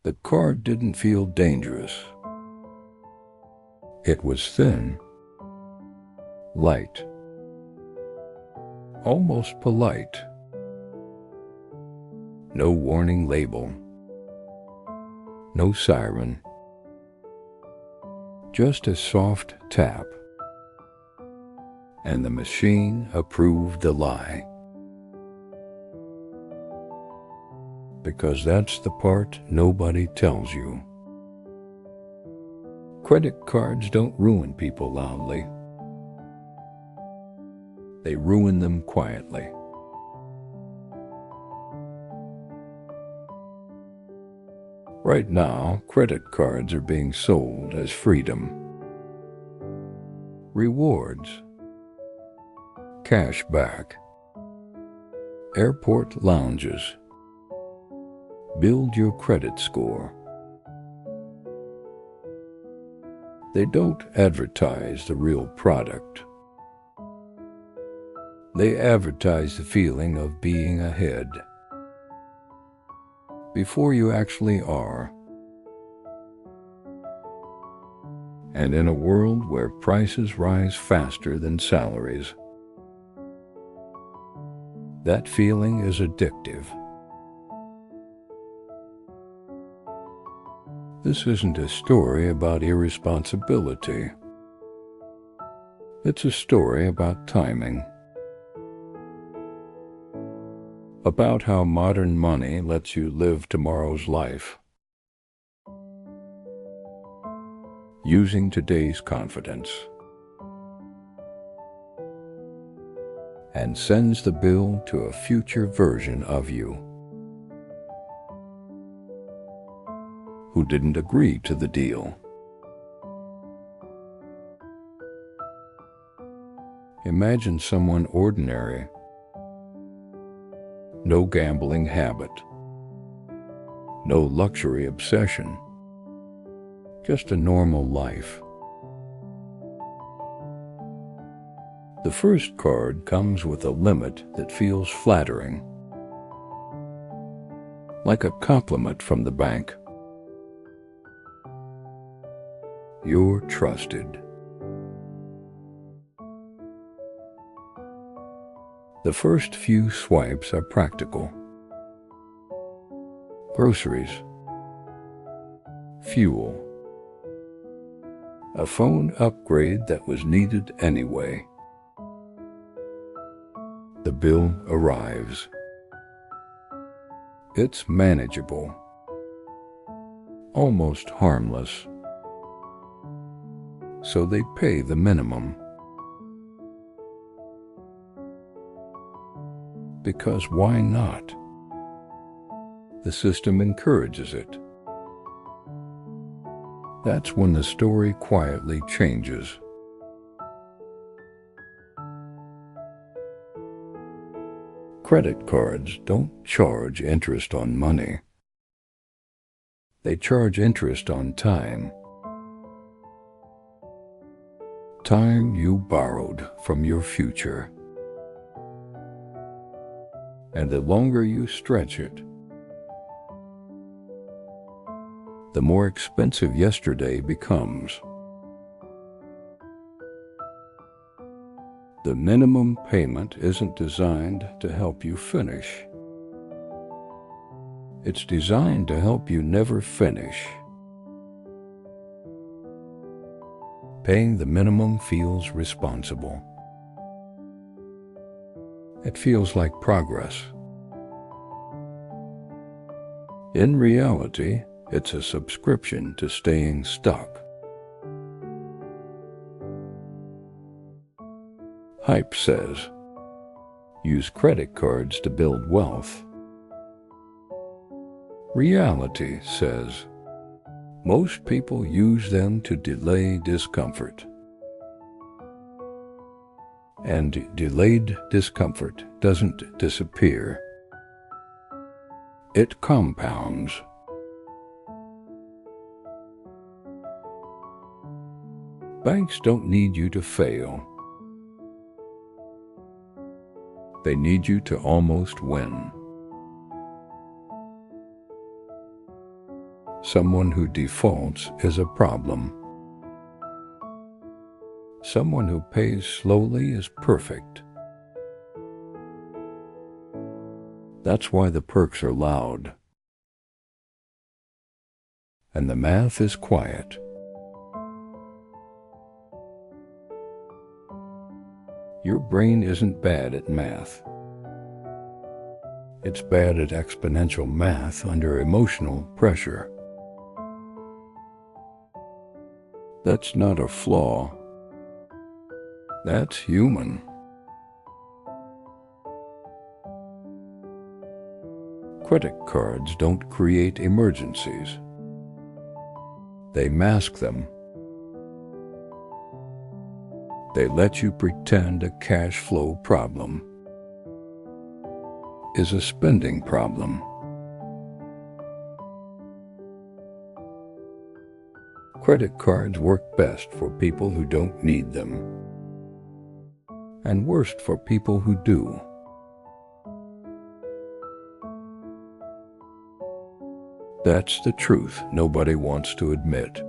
The card didn't feel dangerous. It was thin, light, almost polite. No warning label, no siren, just a soft tap, and the machine approved the lie. Because that's the part nobody tells you. Credit cards don't ruin people loudly. They ruin them quietly. Right now, credit cards are being sold as freedom, rewards, cash back, airport lounges. Build your credit score. They don't advertise the real product. They advertise the feeling of being ahead before you actually are. And in a world where prices rise faster than salaries, that feeling is addictive. This isn't a story about irresponsibility. It's a story about timing. About how modern money lets you live tomorrow's life, using today's confidence, and sends the bill to a future version of you who didn't agree to the deal. Imagine someone ordinary, no gambling habit, no luxury obsession, just a normal life. The first card comes with a limit that feels flattering, like a compliment from the bank. You're trusted. The first few swipes are practical. Groceries, fuel, a phone upgrade that was needed anyway. The bill arrives. It's manageable, almost harmless. So they pay the minimum. Because why not? The system encourages it. That's when the story quietly changes. Credit cards don't charge interest on money. They charge interest on time. Time you borrowed from your future. And the longer you stretch it, the more expensive yesterday becomes. The minimum payment isn't designed to help you finish. It's designed to help you never finish. Paying the minimum feels responsible. It feels like progress. In reality, it's a subscription to staying stuck. Hype says, use credit cards to build wealth. Reality says, most people use them to delay discomfort. And delayed discomfort doesn't disappear. It compounds. Banks don't need you to fail. They need you to almost win. Someone who defaults is a problem. Someone who pays slowly is perfect. That's why the perks are loud and the math is quiet. Your brain isn't bad at math. It's bad at exponential math under emotional pressure. That's not a flaw. That's human. Credit cards don't create emergencies. They mask them. They let you pretend a cash flow problem is a spending problem. Credit cards work best for people who don't need them, and worst for people who do. That's the truth nobody wants to admit.